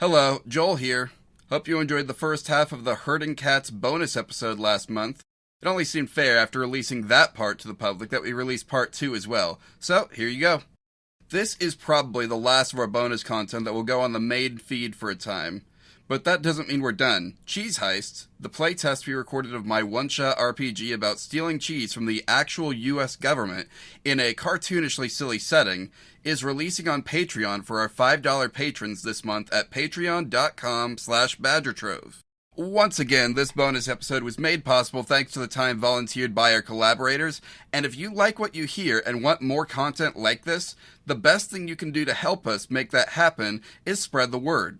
Hello, Joel here. Hope you enjoyed the first half of the Herding Cats bonus episode last month. It only seemed fair after releasing that part to the public that we release part 2 as well. So, here you go. This is probably the last of our bonus content that will go on the main feed for a time. But that doesn't mean we're done. Cheese Heist, the playtest we recorded of my one-shot RPG about stealing cheese from the actual US government in a cartoonishly silly setting, is releasing on Patreon for our $5 patrons this month at patreon.com/badgertrove. Once again, this bonus episode was made possible thanks to the time volunteered by our collaborators, and if you like what you hear and want more content like this, the best thing you can do to help us make that happen is spread the word.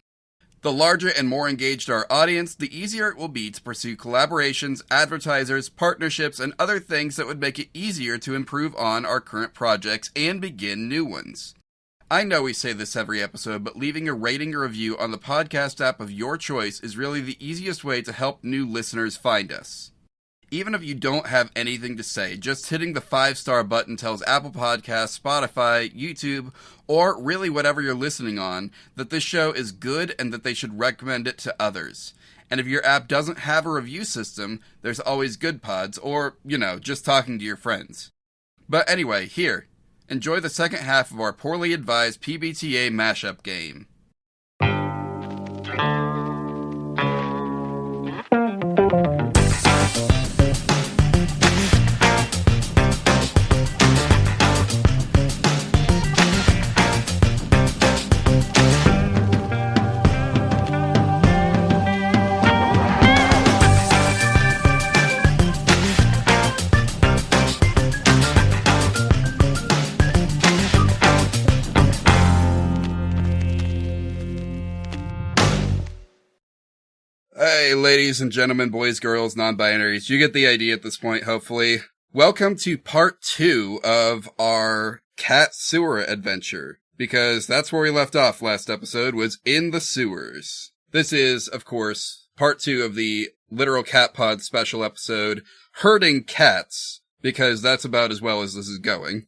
The larger and more engaged our audience, the easier it will be to pursue collaborations, advertisers, partnerships, and other things that would make it easier to improve on our current projects and begin new ones. I know we say this every episode, but leaving a rating or review on the podcast app of your choice is really the easiest way to help new listeners find us. Even if you don't have anything to say, just hitting the 5-star button tells Apple Podcasts, Spotify, YouTube, or really whatever you're listening on, that this show is good and that they should recommend it to others. And if your app doesn't have a review system, there's always Good Pods, or, just talking to your friends. But anyway, here, enjoy the second half of our poorly advised PBTA mashup game. Hey, ladies and gentlemen, boys, girls, non-binaries, you get the idea at this point, hopefully. Welcome to part 2 of our cat sewer adventure, because that's where we left off last episode, was in the sewers. This is, of course, part 2 of the LiteralCatPod special episode, Herding Cats, because that's about as well as this is going.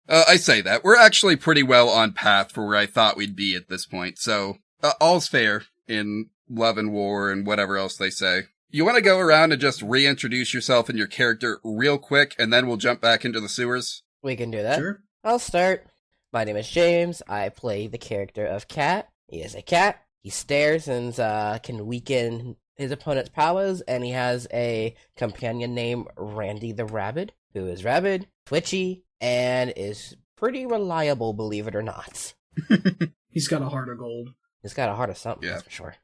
I say that. We're actually pretty well on path for where I thought we'd be at this point, so all's fair in love and war and whatever else they say. You want to go around and just reintroduce yourself and your character real quick, and then we'll jump back into the sewers? We can do that. Sure. I'll start. My name is James. I play the character of Cat. He is a cat. He stares and can weaken his opponent's powers, and he has a companion named Randy the Rabbit, who is rabid, twitchy, and is pretty reliable, believe it or not. He's got a heart of gold. He's got a heart of something, Yeah. that's for sure.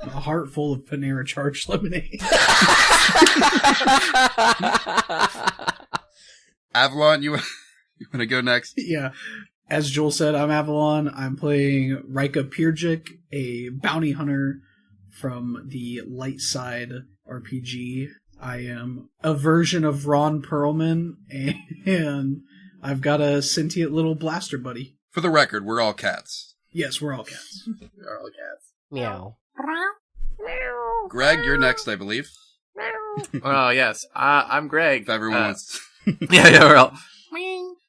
A heart full of Panera charged lemonade. Avalon, you want to go next? Yeah. As Joel said, I'm Avalon. I'm playing Ryka Pirjic, a bounty hunter from the Light Side RPG. I am a version of Ron Pearlman, and I've got a sentient little blaster buddy. For the record, we're all cats. Yes, we're all cats. We're all cats. Meow. Greg, you're next, I believe. Oh, yes. I'm Greg. If everyone wants... Yeah,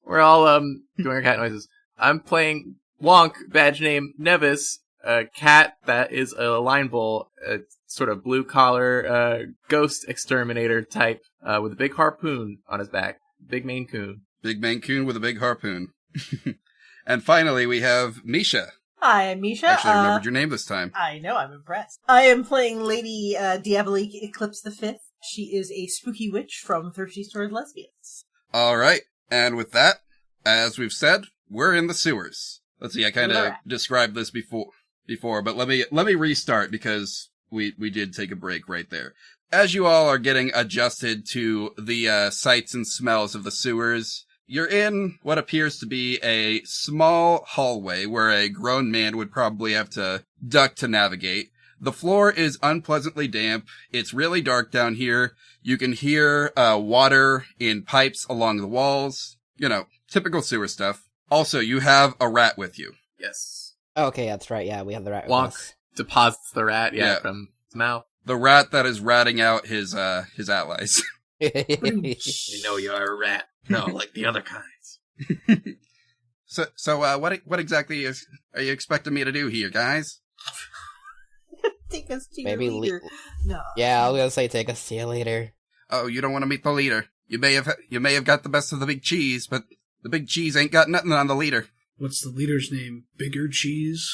we're all doing our cat noises. I'm playing Wonck, badge name Nevis, a cat that is a line bull, a sort of blue-collar ghost exterminator type with a big harpoon on his back. Big Maine Coon. Big Maine Coon with a big harpoon. And finally, we have Misha. Hi, I'm Misha. Actually, I remembered your name this time. I know, I'm impressed. I am playing Lady Diabolique Eclipse the Fifth. She is a spooky witch from Thirsty Sword Lesbians. All right, and with that, as we've said, we're in the sewers. Let's see, I kind of described this before, but let me restart because we did take a break right there. As you all are getting adjusted to the sights and smells of the sewers, you're in what appears to be a small hallway where a grown man would probably have to duck to navigate. The floor is unpleasantly damp. It's really dark down here. You can hear water in pipes along the walls. Typical sewer stuff. Also, you have a rat with you. Yes. Okay, that's right. Yeah, we have the rat with Wonck us. deposits the rat, from his mouth. The rat that is ratting out his allies. You know you're a rat. No, like the other kinds. So, what exactly are you expecting me to do here, guys? Take us to Maybe your leader. No. Yeah, I was gonna say take us to you later. Oh, you don't want to meet the leader. You may have got the best of the big cheese, but the big cheese ain't got nothing on the leader. What's the leader's name? Bigger Cheese?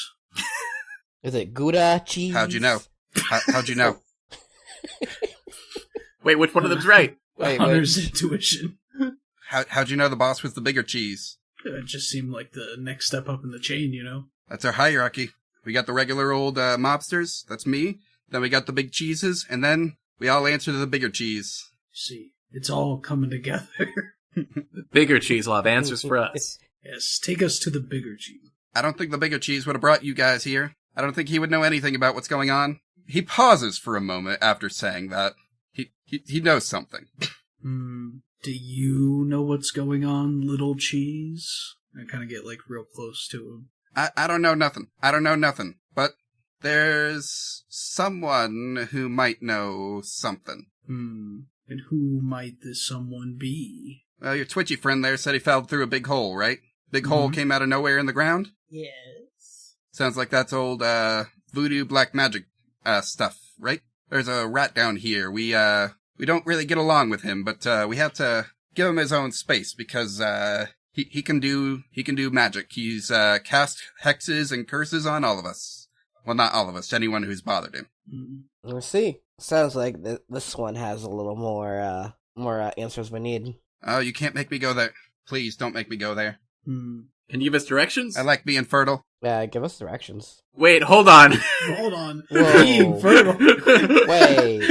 Is it Gouda cheese? How'd you know? How'd you know? Wait, which one of them's right? Hunter's intuition. How'd you know the boss was the bigger cheese? It just seemed like the next step up in the chain, you know? That's our hierarchy. We got the regular old mobsters, that's me. Then we got the big cheeses, and then we all answer to the bigger cheese. See, it's all coming together. The bigger cheese will have answers for us. Yes, take us to the bigger cheese. I don't think the bigger cheese would have brought you guys here. I don't think he would know anything about what's going on. He pauses for a moment after saying that. He knows something. Do you know what's going on, little cheese? I kind of get, real close to him. I don't know nothing. But there's someone who might know something. And who might this someone be? Well, your twitchy friend there said he fell through a big hole, right? Big hole came out of nowhere in the ground? Yes. Sounds like that's old, voodoo black magic, stuff, right? There's a rat down here. We don't really get along with him, but, we have to give him his own space because, he can do magic. He's, cast hexes and curses on all of us. Well, not all of us, anyone who's bothered him. Let's see. Sounds like this one has a little more answers we need. Oh, you can't make me go there. Please don't make me go there. Can you give us directions? I like being fertile. Yeah, give us directions. Wait, hold on. Hold on. Whoa. Being fertile. Wait.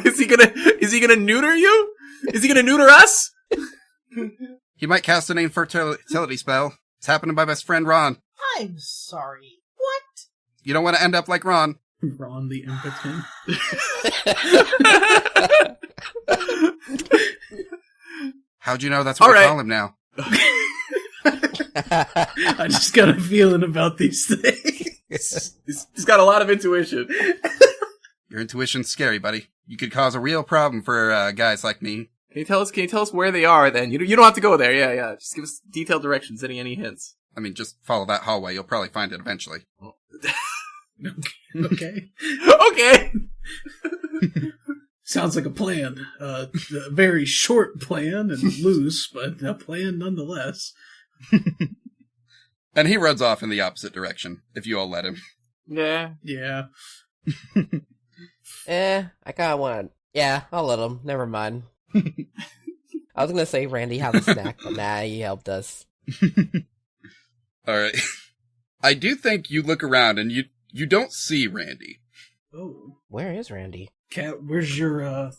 Is he gonna neuter you? Is he gonna neuter us? He might cast an infertility spell. It's happened to my best friend Ron. I'm sorry. What? You don't want to end up like Ron. Ron the impotent. How'd you know that's what All we right. call him now? I just got a feeling about these things. He's got a lot of intuition. Your intuition's scary, buddy. You could cause a real problem for guys like me. Can you tell us where they are then? You don't have to go there. Yeah. Just give us detailed directions. Any hints? I mean, just follow that hallway. You'll probably find it eventually. Okay. Okay. Sounds like a plan. A very short plan and loose, but a plan nonetheless. And he runs off in the opposite direction, if you all let him. Yeah. Yeah. I kinda wanna... Yeah, I'll let him. Never mind. I was gonna say Randy has a snack, but nah, he helped us. Alright. I do think you look around and you don't see Randy. Oh. Where is Randy? Cat, where's your,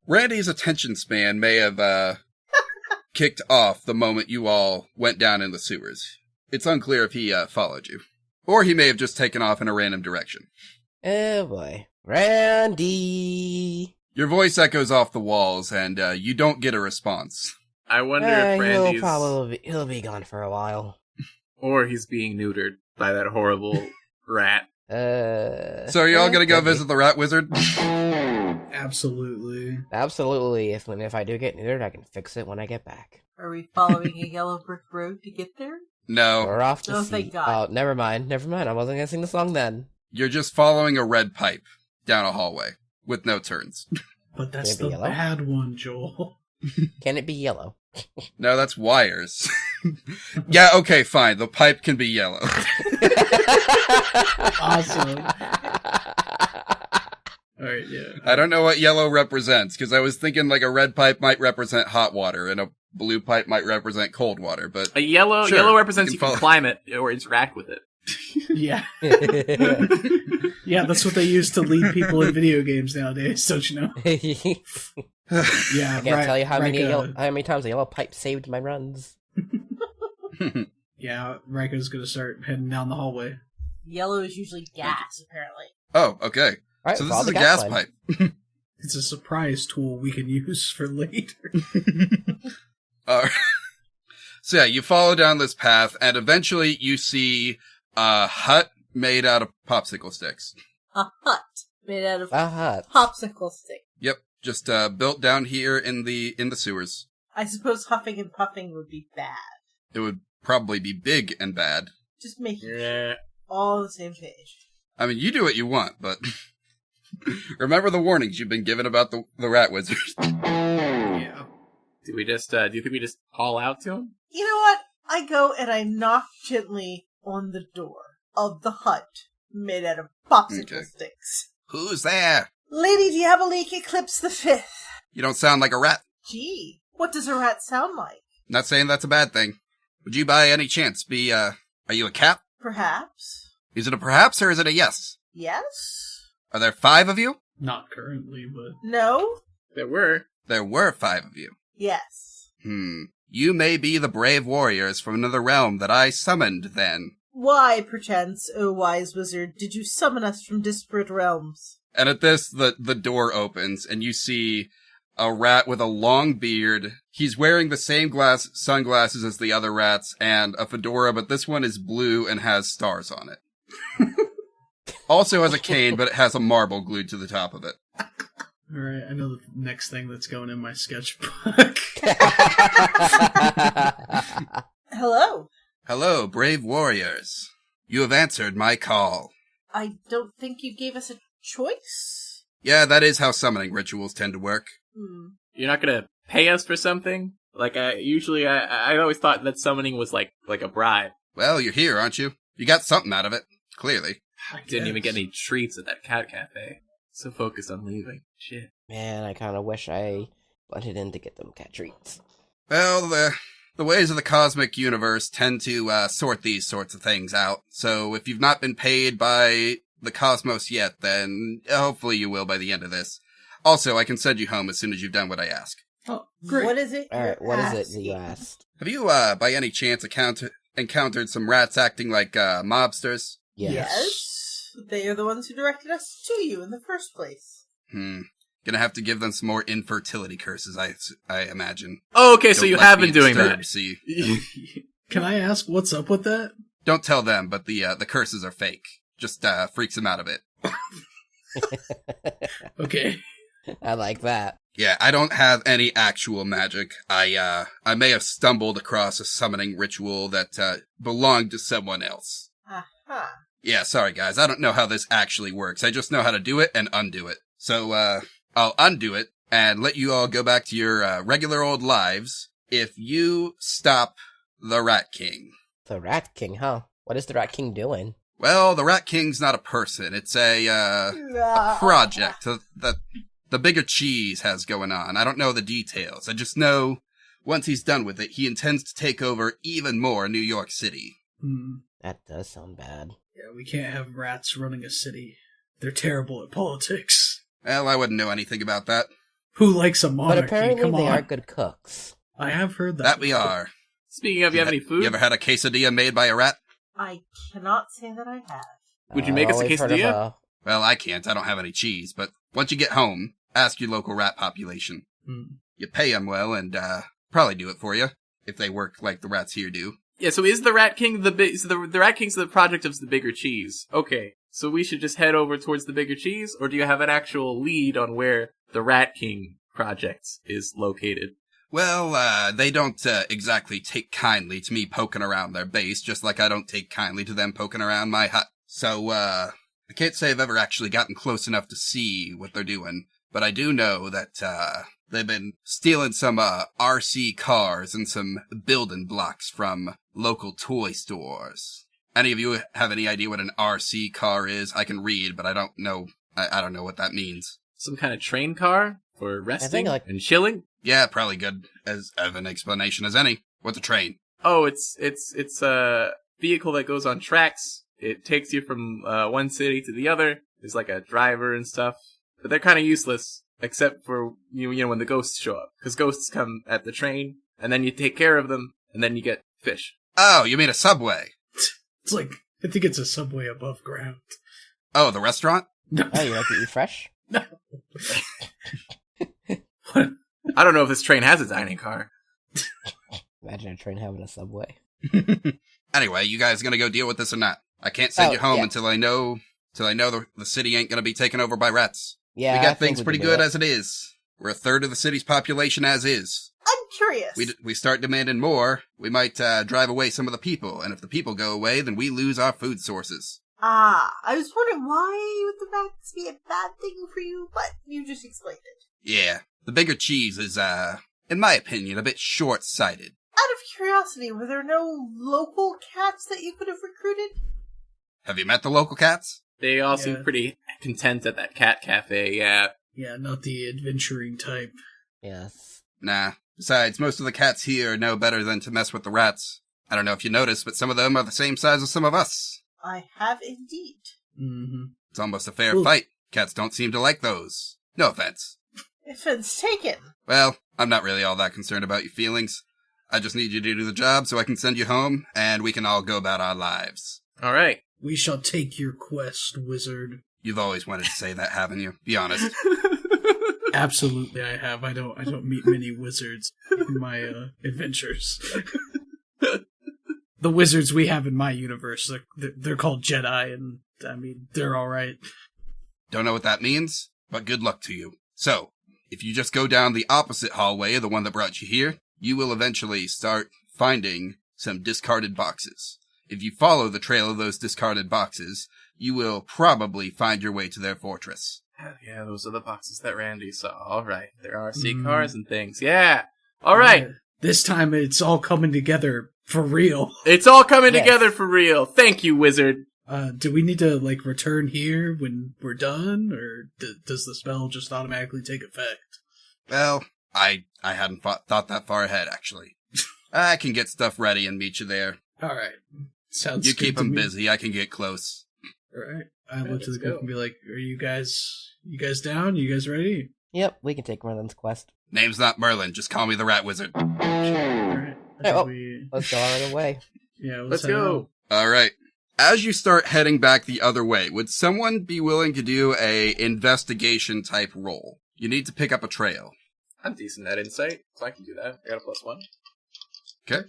Randy's attention span may have, kicked off the moment you all went down in the sewers. It's unclear if he, followed you. Or he may have just taken off in a random direction. Oh boy. Randy! Your voice echoes off the walls, and, you don't get a response. I wonder if Randy's... He'll be gone for a while. Or he's being neutered by that horrible rat. So are y'all gonna go visit the rat wizard? Absolutely. Absolutely. If I do get neutered, I can fix it when I get back. Are we following a yellow brick road to get there? No. We're off to Oh, see. thank God. Oh, never mind. I wasn't gonna sing the song then. You're just following a red pipe down a hallway with no turns. But that's Maybe the yellow? bad one, Joel. Can it be yellow? No, that's wires. Yeah, okay, fine. The pipe can be yellow. Awesome. Alright, yeah. I don't know what yellow represents, because I was thinking like a red pipe might represent hot water, and a blue pipe might represent cold water, but... A yellow Sure, yellow represents you follow- can climb it or interact with it. Yeah. Yeah, that's what they use to lead people in video games nowadays, don't you know? Yeah, I can't tell you how many times a yellow pipe saved my runs. Yeah, Ryka's gonna start heading down the hallway. Yellow is usually gas, apparently. Oh, okay. Alright, So this follow is the a gas line. pipe. It's a surprise tool we can use for later. So yeah, you follow down this path, and eventually you see a hut made out of popsicle sticks. A hut made out of A hut. popsicle stick. Yep, just built down here in the sewers. I suppose huffing and puffing would be bad. it would probably be big and bad. Just making Yeah. all on the same page. I mean, you do what you want, but remember the warnings you've been given about the rat wizard. Yeah. Do you think we just call out to him? You know what? I go and I knock gently on the door of the hut made out of popsicle sticks. Who's there? Lady Diabolique Eclipse the Fifth. You don't sound like a rat. Gee, what does a rat sound like? Not saying that's a bad thing. Would you by any chance be, are you a cat? Perhaps. Is it a perhaps or is it a yes? Yes? Are there 5 of you? Not currently, but No? There were. There were 5 of you. Yes. You may be the brave warriors from another realm that I summoned then. Why, perchance, O wise wizard, did you summon us from disparate realms? And at this, the door opens, and you see a rat with a long beard. He's wearing the same sunglasses as the other rats, and a fedora, but this one is blue and has stars on it. Also has a cane, but it has a marble glued to the top of it. alright, I know the next thing that's going in my sketchbook. Hello. Hello, brave warriors. You have answered my call. I don't think you gave us a choice? Yeah, that is how summoning rituals tend to work. You're not gonna pay us for something? Like, I always thought that summoning was like a bribe. Well, you're here, aren't you? You got something out of it, clearly. Didn't even get any treats at that cat cafe. So focused on leaving. Shit. Man, I kind of wish I wanted in to get them cat treats. Well, the ways of the cosmic universe tend to sort these sorts of things out. So if you've not been paid by the cosmos yet, then hopefully you will by the end of this. Also, I can send you home as soon as you've done what I ask. Oh, great. What is it? Alright, what is it you asked? Have you, by any chance, encountered some rats acting like mobsters? Yes. They are the ones who directed us to you in the first place. Gonna have to give them some more infertility curses, I imagine. Oh, okay, so Don't you let have me been doing disturb, that. See. Can I ask what's up with that? Don't tell them, but the curses are fake. Just freaks them out a bit. Okay. I like that. Yeah, I don't have any actual magic. I may have stumbled across a summoning ritual that belonged to someone else. Aha. Yeah, sorry guys, I don't know how this actually works. I just know how to do it and undo it. So, I'll undo it and let you all go back to your regular old lives if you stop the Rat King. The Rat King, huh? What is the Rat King doing? Well, the Rat King's not a person. It's a project that the bigger cheese has going on. I don't know the details. I just know once he's done with it, he intends to take over even more New York City. That does sound bad. Yeah, we can't have rats running a city. They're terrible at politics. Well, I wouldn't know anything about that. Who likes a monarchy? But apparently Come they on. are good cooks. I have heard that. That we are. Speaking of, you have any food? You ever had a quesadilla made by a rat? I cannot say that I have. Would you make us a I've heard of quesadilla? Well, I can't. I don't have any cheese. But once you get home, ask your local rat population. You pay them well and probably do it for you if they work like the rats here do. Yeah, so is the Rat King so the Rat King's the project of the bigger cheese. Okay, so we should just head over towards the bigger cheese, or do you have an actual lead on where the Rat King project is located? Well, they don't exactly take kindly to me poking around their base, just like I don't take kindly to them poking around my hut. So, I can't say I've ever actually gotten close enough to see what they're doing, but I do know that, they've been stealing some, RC cars and some building blocks from local toy stores. Any of you have any idea what an RC car is? I can read, but I don't know, I don't know what that means. Some kind of train car for resting like- and chilling? Yeah, probably good as of an explanation as any. What's a train? Oh, it's a vehicle that goes on tracks. It takes you from one city to the other. There's like a driver and stuff, but they're kind of useless except for you know when the ghosts show up, because ghosts come at the train and then you take care of them and then you get fish. Oh, you mean a subway? It's like, I think it's a subway above ground. Oh, the restaurant? No. Oh, you like to eat fresh? No. I don't know if this train has a dining car. Imagine a train having a subway. Anyway, you guys gonna go deal with this or not? I can't send you home yeah. until I know the city ain't gonna be taken over by rats. Yeah, We I got think things we pretty can do good it. as it is. We're a third of the city's population as is. I'm curious. We start demanding more, we might drive away some of the people, and if the people go away, then we lose our food sources. I was wondering why would the rats be a bad thing for you, but you just explained it. Yeah, the bigger cheese is, in my opinion, a bit short-sighted. Out of curiosity, were there no local cats that you could have recruited? Have you met the local cats? They all seem pretty content at that cat cafe, yeah. Yeah, not the adventuring type. Yes. Nah. Besides, most of the cats here know better than to mess with the rats. I don't know if you noticed, but some of them are the same size as some of us. I have indeed. Mm-hmm. It's almost a fair fight. Cats don't seem to like those. No offense. Offense taken. Well, I'm not really all that concerned about your feelings. I just need you to do the job so I can send you home, and we can all go about our lives. All right. We shall take your quest, wizard. You've always wanted to say that, haven't you? Be honest. Absolutely, I have. I don't meet many wizards in my adventures. The wizards we have in my universe, they're called Jedi, and I mean, they're all right. Don't know what that means, but good luck to you. So, if you just go down the opposite hallway, the one that brought you here, you will eventually start finding some discarded boxes. If you follow the trail of those discarded boxes, you will probably find your way to their fortress. Yeah, those are the boxes that Randy saw. All right. There are RC cars and things. Yeah. All right. This time it's all coming together for real. It's all coming together for real. Thank you, wizard. Do we need to, return here when we're done, or does the spell just automatically take effect? Well, I hadn't thought that far ahead, actually. I can get stuff ready and meet you there. All right. Sounds You good keep to them me. busy, I can get close. All right. I look to the group and be like, are you guys down? You guys ready? Yep, we can take Merlin's quest. Name's not Merlin, just call me the Rat Wizard. All right. Let's go our other way. Yeah, Let's go. Alright. As you start heading back the other way, would someone be willing to do a investigation type roll? You need to pick up a trail. I'm decent at insight, so I can do that. I got a +1. Okay.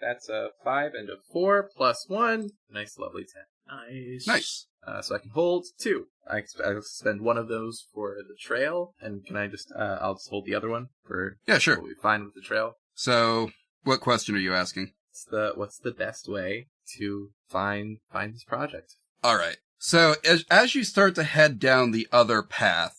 That's a 5 and a 4 +1. Nice, lovely 10. Nice. So I can hold 2. I spend one of those for the trail, and can I just, I'll just hold the other one for... Yeah, sure. What we find with the trail. So, what question are you asking? What's the best way to find this project? Alright. So, as you start to head down the other path,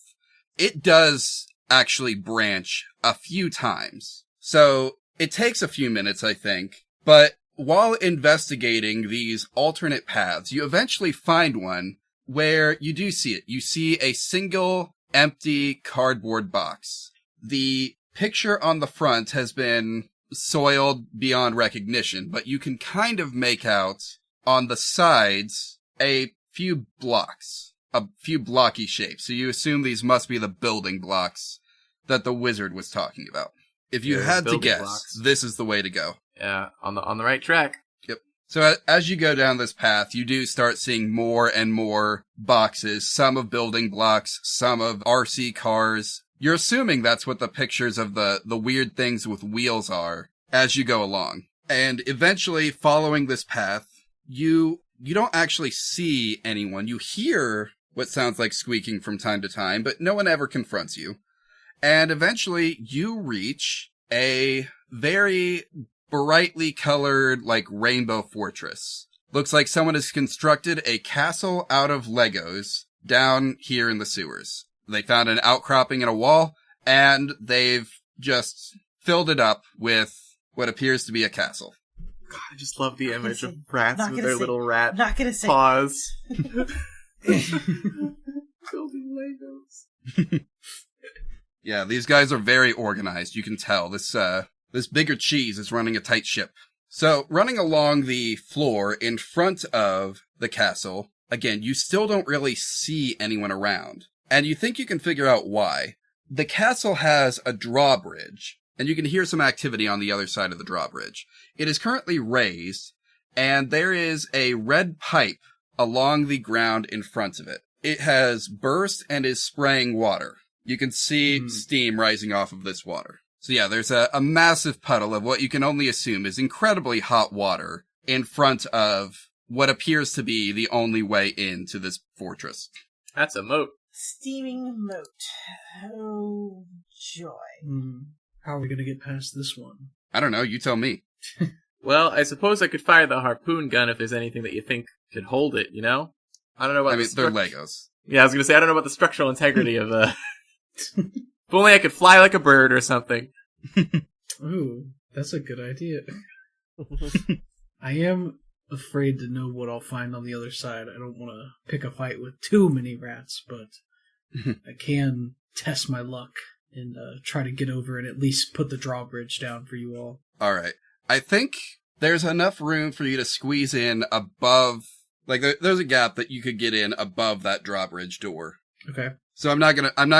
it does actually branch a few times. So, it takes a few minutes, I think, but while investigating these alternate paths, you eventually find one where you do see it. You see a single empty cardboard box. The picture on the front has been soiled beyond recognition, but you can kind of make out on the sides a few blocks, a few blocky shapes. So you assume these must be the building blocks that the wizard was talking about. If you had to guess, this is the way to go. Yeah, on the right track. Yep. So as you go down this path, you do start seeing more and more boxes, some of building blocks, some of RC cars. You're assuming that's what the pictures of the weird things with wheels are as you go along. And eventually, following this path, you don't actually see anyone. You hear what sounds like squeaking from time to time, but no one ever confronts you. And eventually, you reach a very brightly colored, rainbow fortress. Looks like someone has constructed a castle out of Legos down here in the sewers. They found an outcropping in a wall, and they've just filled it up with what appears to be a castle. God, I just love the image of rats with their little rat not gonna say. paws. Building Legos. Yeah, these guys are very organized, you can tell. This bigger cheese is running a tight ship. So, running along the floor in front of the castle, again, you still don't really see anyone around. And you think you can figure out why. The castle has a drawbridge, and you can hear some activity on the other side of the drawbridge. It is currently raised, and there is a red pipe along the ground in front of it. It has burst and is spraying water. You can see steam rising off of this water. So yeah, there's a massive puddle of what you can only assume is incredibly hot water in front of what appears to be the only way into this fortress. That's a moat. Steaming moat. Oh, joy. How are we going to get past this one? I don't know, you tell me. Well, I suppose I could fire the harpoon gun if there's anything that you think could hold it, you know? I don't know about they're Legos. Yeah, I was gonna say, I don't know about the structural integrity of, If only I could fly like a bird or something. Ooh, that's a good idea. I am afraid to know what I'll find on the other side. I don't want to pick a fight with too many rats, but I can test my luck and try to get over and at least put the drawbridge down for you all. All right. I think there's enough room for you to squeeze in above, like there's a gap that you could get in above that drawbridge door. Okay. So I'm not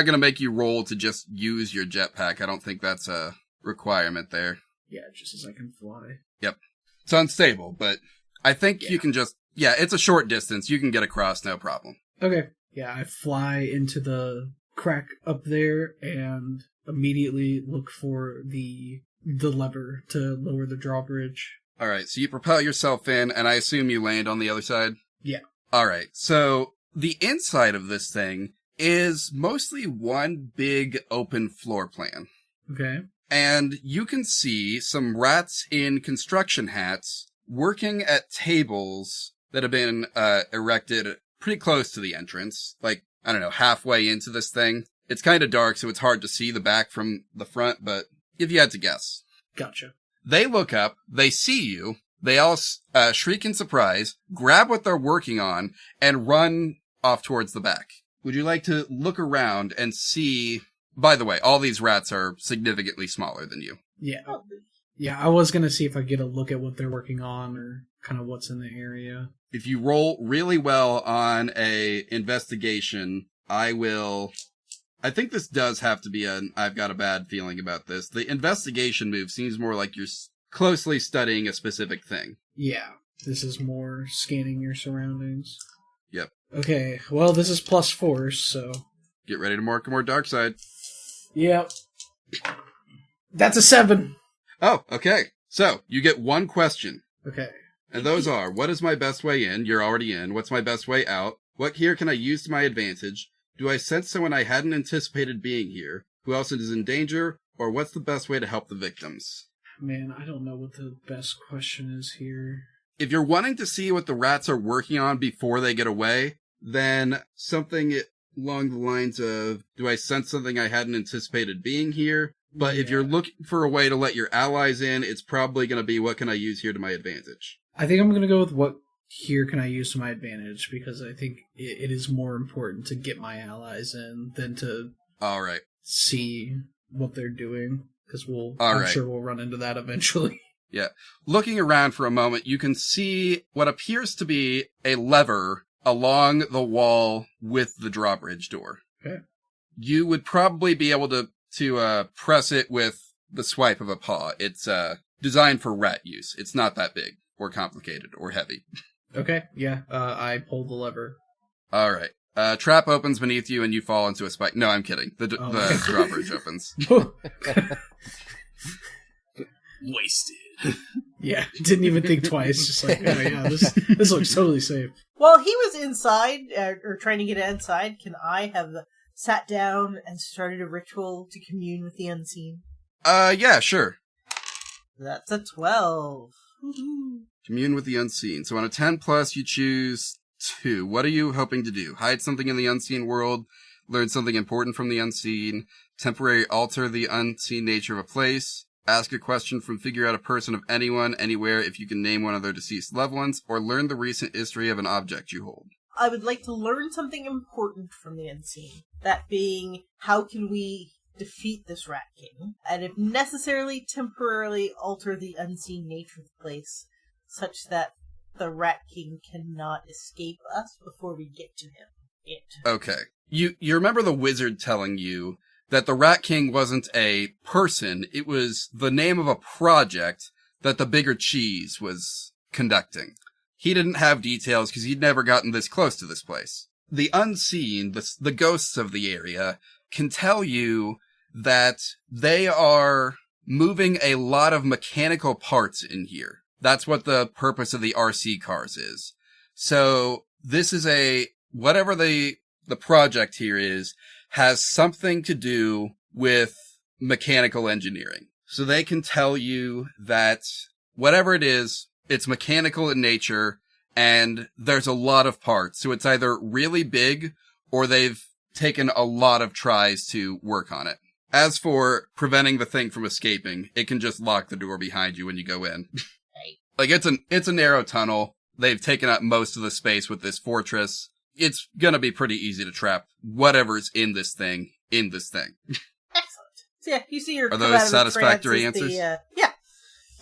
gonna make you roll to just use your jetpack. I don't think that's a requirement there. Yeah, just as I can fly. Yep. It's unstable, but I think you can just, it's a short distance. You can get across, no problem. Okay. Yeah, I fly into the crack up there and immediately look for the lever to lower the drawbridge. All right, so you propel yourself in, and I assume you land on the other side? Yeah. All right, so the inside of this thing is mostly one big open floor plan. Okay. And you can see some rats in construction hats working at tables that have been erected pretty close to the entrance, like, I don't know, halfway into this thing. It's kind of dark, so it's hard to see the back from the front, but if you had to guess. Gotcha. They look up, they see you, they all shriek in surprise, grab what they're working on, and run off towards the back. Would you like to look around and see... By the way, all these rats are significantly smaller than you. Yeah. Yeah, I was going to see if I get a look at what they're working on or kind of what's in the area. If you roll really well on a investigation, I think this does have to be I've got a bad feeling about this. The investigation move seems more like you're closely studying a specific thing. Yeah, this is more scanning your surroundings. Yep. Okay, well, this is +4, so... Get ready to mark more dark side. Yep. That's a 7. Oh, okay. So, you get one question. Okay. And those are, what is my best way in? You're already in. What's my best way out? What here can I use to my advantage? Do I sense someone I hadn't anticipated being here? Who else is in danger? Or what's the best way to help the victims? Man, I don't know what the best question is here. If you're wanting to see what the rats are working on before they get away, then something along the lines of, do I sense something I hadn't anticipated being here? But if you're looking for a way to let your allies in, it's probably going to be, what can I use here to my advantage? I think I'm going to go with what here can I use to my advantage, because I think it is more important to get my allies in than to All right. see what they're doing, because sure we'll run into that eventually. Yeah. Looking around for a moment, you can see what appears to be a lever along the wall with the drawbridge door. Okay. You would probably be able to press it with the swipe of a paw. It's designed for rat use. It's not that big or complicated or heavy. Okay, yeah. I pull the lever. All right. Trap opens beneath you and you fall into a spike. No, I'm kidding. The drawbridge opens. Wasted. Yeah, didn't even think twice. Just like, oh yeah, this looks totally safe. While he was inside, or trying to get inside, can I have sat down and started a ritual to commune with the unseen? Yeah, sure. That's a 12. Woo-hoo. Commune with the unseen. So on a 10+, you choose 2. What are you hoping to do? Hide something in the unseen world, learn something important from the unseen, temporarily alter the unseen nature of a place, ask a question from figure out a person of anyone, anywhere if you can name one of their deceased loved ones, or learn the recent history of an object you hold. I would like to learn something important from the unseen. That being, how can we defeat this Rat King? And if necessarily, temporarily alter the unseen nature of the place, such that the Rat King cannot escape us before we get to him. Okay. You remember the wizard telling you that the Rat King wasn't a person, it was the name of a project that the Bigger Cheese was conducting. He didn't have details because he'd never gotten this close to this place. The unseen, the ghosts of the area, can tell you that they are moving a lot of mechanical parts in here. That's what the purpose of the RC cars is. So this is whatever the the project here has something to do with mechanical engineering. So they can tell you that whatever it is, it's mechanical in nature, and there's a lot of parts. So it's either really big, or they've taken a lot of tries to work on it. As for preventing the thing from escaping, it can just lock the door behind you when you go in. Right. Like, it's a narrow tunnel. They've taken up most of the space with this fortress. It's gonna be pretty easy to trap whatever's in this thing. Excellent. So yeah, you see her. Are those satisfactory answers?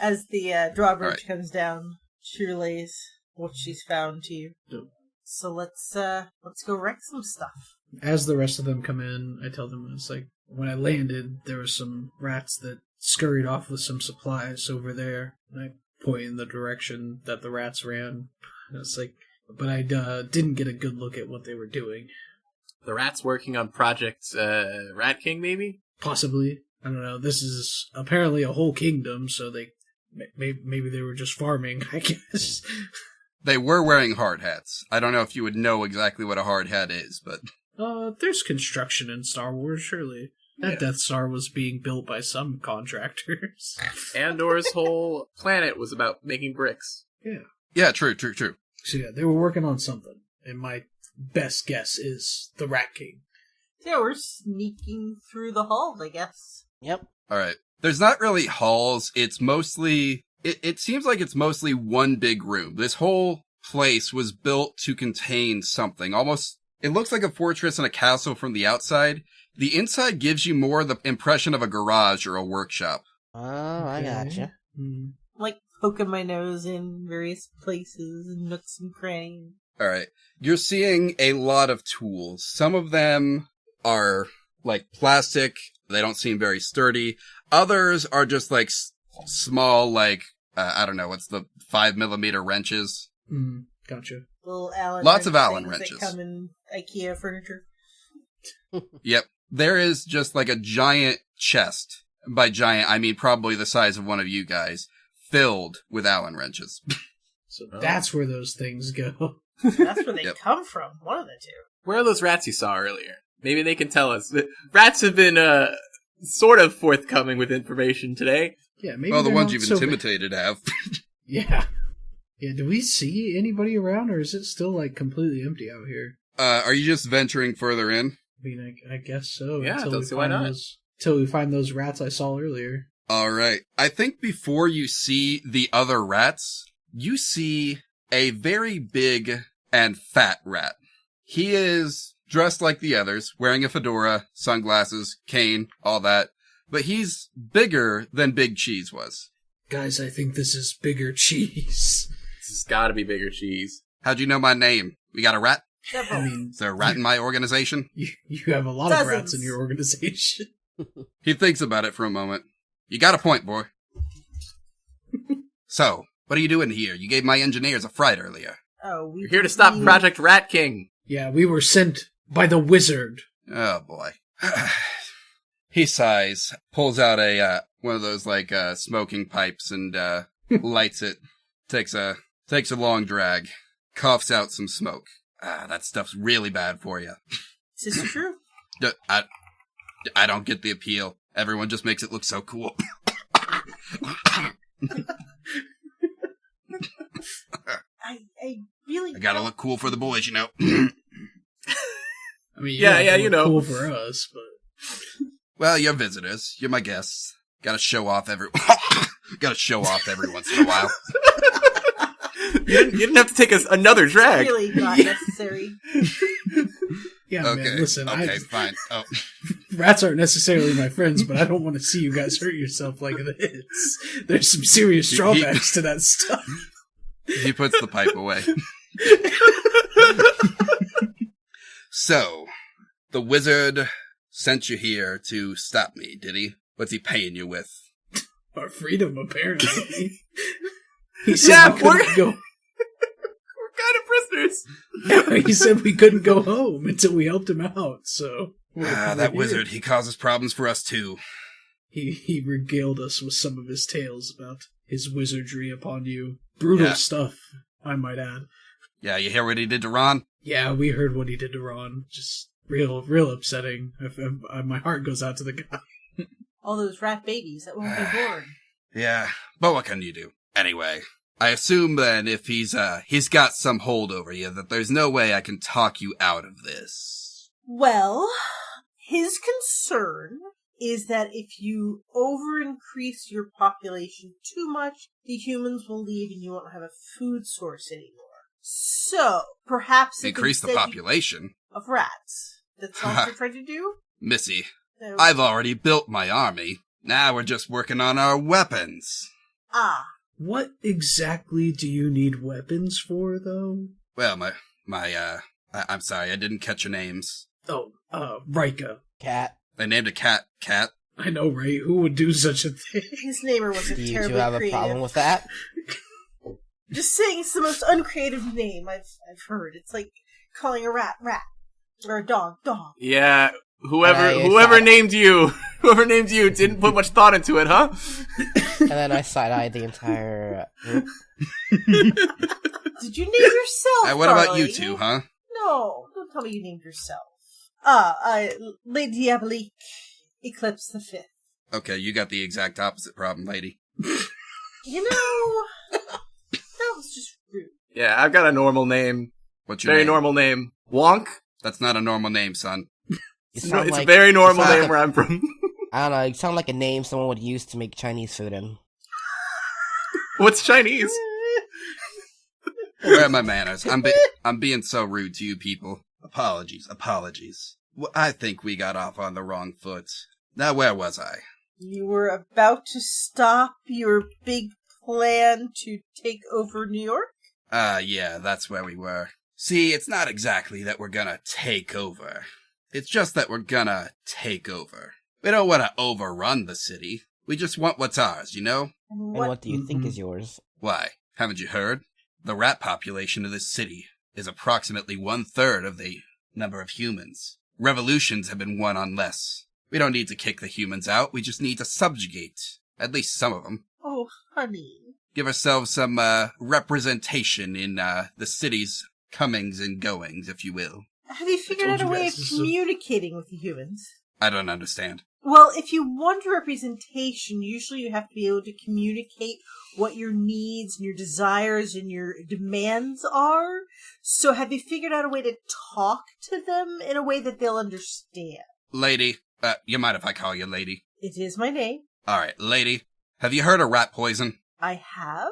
As the drawbridge Right. comes down, she relays what she's found to you. Dope. So let's go wreck some stuff. As the rest of them come in, I tell them it's like, when I landed, there were some rats that scurried off with some supplies over there. And I point in the direction that the rats ran. And it's like, but I didn't get a good look at what they were doing. The rats working on Project Rat King, maybe? Possibly. I don't know. This is apparently a whole kingdom, so they maybe they were just farming, I guess. They were wearing hard hats. I don't know if you would know exactly what a hard hat is, but... There's construction in Star Wars, surely. That Death Star was being built by some contractors. Andor's whole planet was about making bricks. Yeah. Yeah, true. So yeah, they were working on something. And my best guess is the Rat King. Yeah, we're sneaking through the halls, I guess. Yep. Alright. There's not really halls. It's mostly... It seems like it's mostly one big room. This whole place was built to contain something. Almost... It looks like a fortress and a castle from the outside. The inside gives you more the impression of a garage or a workshop. Oh, I gotcha. Like poking my nose in various places and nooks and crannies. Alright. You're seeing a lot of tools. Some of them are like plastic. They don't seem very sturdy. Others are just like small, like, I don't know, what's the 5mm wrenches? Gotcha. Little Allen Lots of wrench Allen things wrenches. that come in IKEA furniture. Yep. There is just like a giant chest. By giant, I mean probably the size of one of you guys, filled with Allen wrenches. So that's where those things go. That's where they Yep. come from. One of the two. Where are those rats you saw earlier? Maybe they can tell us. The rats have been sort of forthcoming with information today. Yeah, maybe Well, the they're ones not you've so intimidated have. Yeah. Yeah, do we see anybody around, or is it still, like, completely empty out here? Are you just venturing further in? I mean, I guess so. Yeah, until don't we see why find not. Until we find those rats I saw earlier. Alright. I think before you see the other rats, you see a very big and fat rat. He is dressed like the others, wearing a fedora, sunglasses, cane, all that. But he's bigger than Big Cheese was. Guys, I think this is bigger cheese. This has got to be bigger cheese. How'd you know my name? We got a rat? Several. I mean, Is there a rat in my organization? you have a lot of rats Dozens. in your organization. He thinks about it for a moment. You got a point, boy. So, what are you doing here? You gave my engineers a fright earlier. Oh, We're here to stop Project Rat King. Yeah, we were sent by the wizard. Oh, boy. He sighs, pulls out a, one of those, like, smoking pipes and, lights it. Takes a long drag. Coughs out some smoke. That stuff's really bad for you. Is this true? I don't get the appeal. Everyone just makes it look so cool. I really I gotta don't- look cool for the boys, you know. I mean, Yeah, don't you look know. cool for us, but Well, you're visitors. You're my guests. Gotta show off Gotta show off every once in a while. You didn't have to take us another drag. really not necessary. yeah, Okay. man, listen, Okay, fine. Oh, rats aren't necessarily my friends, but I don't want to see you guys hurt yourself like this. There's some serious drawbacks to that stuff. he puts the pipe away. So, the wizard sent you here to stop me, did he? What's he paying you with? Our freedom, apparently. He Yeah, said we couldn't we're go. We're kind of prisoners. He said we couldn't go home until we helped him out. So That we're wizard, here. he causes problems for us too. He regaled us with some of his tales about his wizardry upon you. Brutal Yeah. stuff, I might add. Yeah, you hear what he did to Ron? Yeah, we heard what he did to Ron. Just real upsetting. My heart goes out to the guy. All those rat babies that won't be born. Yeah, but what can you do? Anyway, I assume then if he's got some hold over you, that there's no way I can talk you out of this. Well, his concern is that if you over-increase your population too much, the humans will leave and you won't have a food source anymore. So, perhaps... Increase the population? Of rats. That's all what you're trying to do? Missy, I've already built my army. Now we're just working on our weapons. Ah. What exactly do you need weapons for, though? Well, I'm sorry, I didn't catch your names. Oh, Ryka. Cat. They named a cat Cat. I know, right? Who would do such a thing? His namer wasn't Do you terribly have creative. a problem with that? Just saying it's the most uncreative name I've heard. It's like calling a rat rat. Or a dog dog. Yeah, whoever named you didn't put much thought into it, huh? And then I side-eyed the entire group. Did you name yourself, What about Carly? you two, huh? No, don't tell me you named yourself. Lady Diabolique Eclipse the 5th. Okay, you got the exact opposite problem, lady. You know, that was just rude. Yeah, I've got a normal name. What's your Very name? normal name. Wonck. That's not a normal name, son. It's a very normal name where I'm from. I don't know, you sound like a name someone would use to make Chinese food in. What's Chinese? Where are my manners? I'm being so rude to you people. Apologies. Well, I think we got off on the wrong foot. Now, where was I? You were about to stop your big plan to take over New York? Yeah, that's where we were. See, it's not exactly that we're gonna take over. It's just that we're gonna take over. We don't want to overrun the city. We just want what's ours, you know? And what do you think is yours? Why, haven't you heard? The rat population of this city is approximately 1/3 of the number of humans. Revolutions have been won on less. We don't need to kick the humans out, we just need to subjugate. At least some of them. Oh, honey. Give ourselves some, representation in, the city's comings and goings, if you will. Have you figured out a way of communicating with the humans? I don't understand. Well, if you want representation, usually you have to be able to communicate what your needs and your desires and your demands are. So have you figured out a way to talk to them in a way that they'll understand? Lady, you mind if I call you lady? It is my name. Alright, lady, have you heard of rat poison? I have.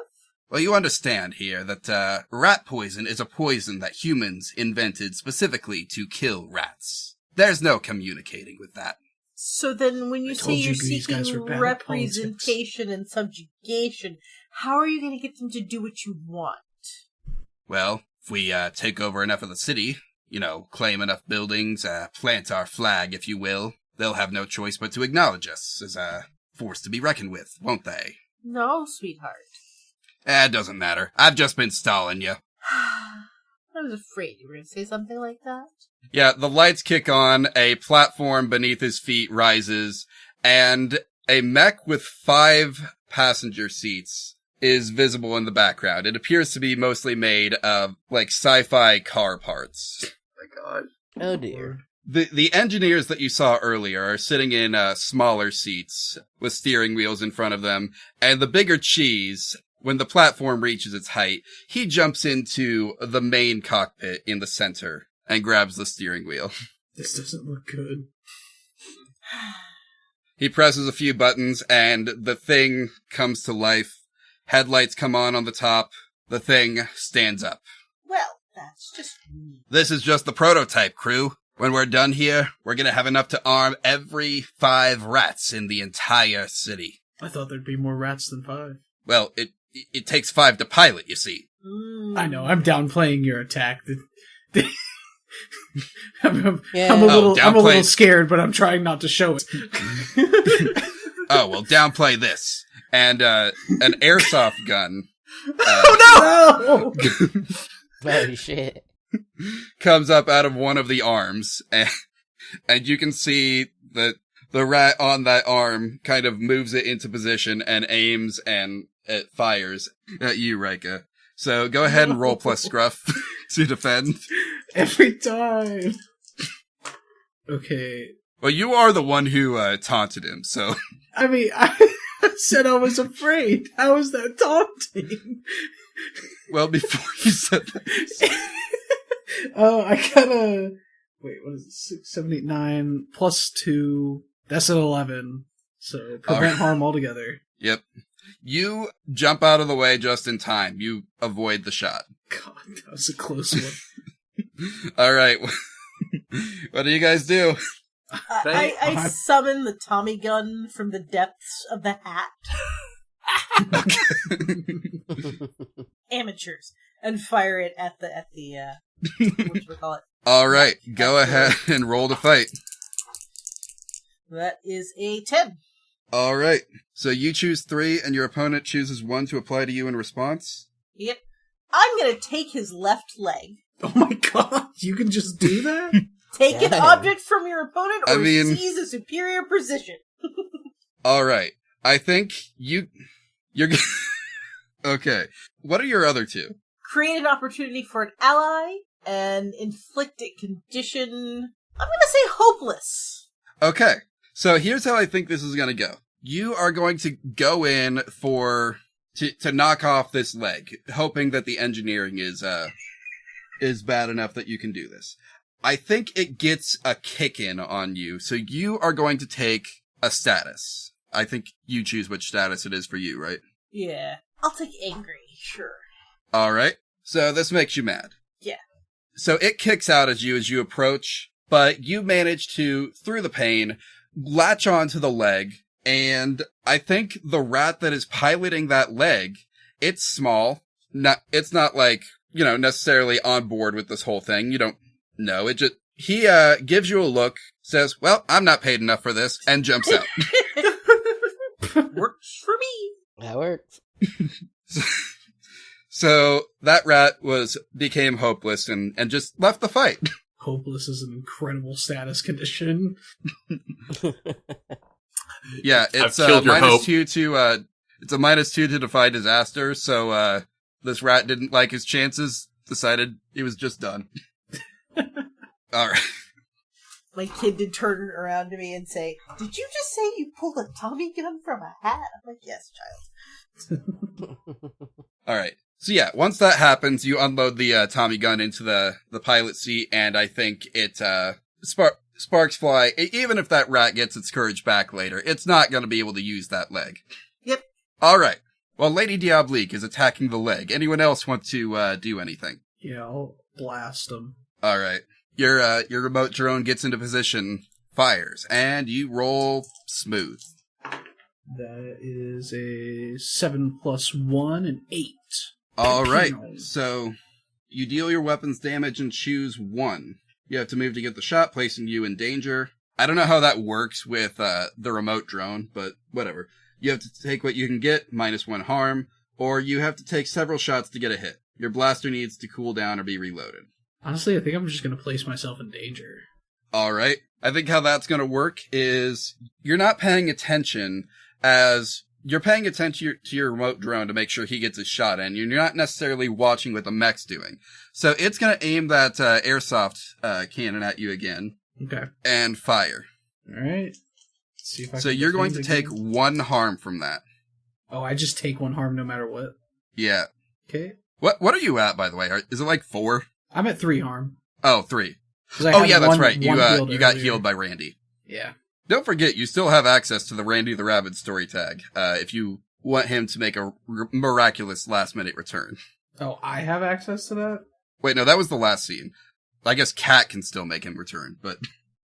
Well, you understand here that, rat poison is a poison that humans invented specifically to kill rats. There's no communicating with that. So then when you say you're seeking representation and subjugation, how are you going to get them to do what you want? Well, if we, take over enough of the city, you know, claim enough buildings, plant our flag, if you will, they'll have no choice but to acknowledge us as a force to be reckoned with, won't they? No, sweetheart. It doesn't matter. I've just been stalling you. I was afraid you were going to say something like that. Yeah, the lights kick on, a platform beneath his feet rises, and a mech with 5 passenger seats is visible in the background. It appears to be mostly made of, like, sci-fi car parts. Oh my god. Oh dear. The engineers that you saw earlier are sitting in, smaller seats with steering wheels in front of them, and the bigger cheese, when the platform reaches its height, he jumps into the main cockpit in the center and grabs the steering wheel. This doesn't look good. He presses a few buttons and the thing comes to life. Headlights come on the top. The thing stands up. Well, that's just me. This is just the prototype, crew. When we're done here, we're gonna have enough to arm every 5 rats in the entire city. I thought there'd be more rats than 5. Well, it takes 5 to pilot, you see. I know, I'm downplaying your attack. I'm Yeah. a little scared, but I'm trying not to show it. Oh, well, downplay this. And, an airsoft gun. Oh no! Holy shit. Comes up out of one of the arms, and you can see that the rat on that arm kind of moves it into position and aims and it fires at you, Ryka. So go ahead and roll plus scruff to defend. Every time. Okay. Well, you are the one who taunted him, so... I mean, I said I was afraid. How is that taunting? Well, before you said that... I gotta... Wait, what is it? 6, 7, 8, 9, plus 2. That's an 11. So, prevent harm altogether. Yep. You jump out of the way just in time. You avoid the shot. God, that was a close one. All right. What do you guys do? I summon the Tommy gun from the depths of the hat. Amateurs. And fire it at the whatchamacallit. All right. Go ahead and roll to fight. That is a 10. All right. So you choose 3 and your opponent chooses 1 to apply to you in response? Yep. I'm gonna take his left leg. Oh my god, you can just do that? Take an object from your opponent or seize a superior position. All right. I think you're... Okay. What are your other 2? Create an opportunity for an ally and inflict a condition. I'm gonna say hopeless. Okay. So here's how I think this is going to go. You are going to go in to knock off this leg, hoping that the engineering is bad enough that you can do this. I think it gets a kick in on you, so you are going to take a status. I think you choose which status it is for you, right? Yeah. I'll take angry, sure. Alright. So this makes you mad. Yeah. So it kicks out at you as you approach, but you manage to, through the pain, latch onto the leg, and I think the rat that is piloting that leg, it's small. It's not like, necessarily on board with this whole thing. You don't know. He gives you a look, says, well, I'm not paid enough for this, and jumps out. Works for me. That works. So that rat became hopeless and just left the fight. Hopeless is an incredible status condition. Yeah, it's -2 to it's a -2 to defy disaster, so this rat didn't like his chances, decided he was just done. Alright. My kid did turn around to me and say, "Did you just say you pulled a Tommy gun from a hat?" I'm like, "Yes, child." Alright. So yeah, once that happens, you unload the Tommy gun into the pilot seat, and I think it sparks fly. Even if that rat gets its courage back later, it's not going to be able to use that leg. Yep. Alright. Well, Lady Diabolique is attacking the leg. Anyone else want to do anything? Yeah, I'll blast him. Alright. Your remote drone gets into position, fires, and you roll smooth. That is a 7 + 1, an 8. Alright, so you deal your weapon's damage and choose 1. You have to move to get the shot, placing you in danger. I don't know how that works with the remote drone, but whatever. You have to take what you can get, -1 harm, or you have to take several shots to get a hit. Your blaster needs to cool down or be reloaded. Honestly, I think I'm just going to place myself in danger. Alright. I think how that's going to work is you're not paying attention as you're paying attention to your remote drone to make sure he gets his shot in. You're not necessarily watching what the mech's doing. So it's going to aim that airsoft cannon at you again. Okay. And fire. Alright. See if I so can you're going to again. take 1 harm from that. Oh, I just take 1 harm no matter what? Yeah. Okay. What are you at, by the way? Is it like 4? I'm at 3 harm. Oh, 3. Oh, yeah, that's right. You got healed by Randy. Yeah. Don't forget, you still have access to the Randy the Rabbit story tag, if you want him to make a miraculous last-minute return. Oh, I have access to that? Wait, no, that was the last scene. I guess Cat can still make him return, but...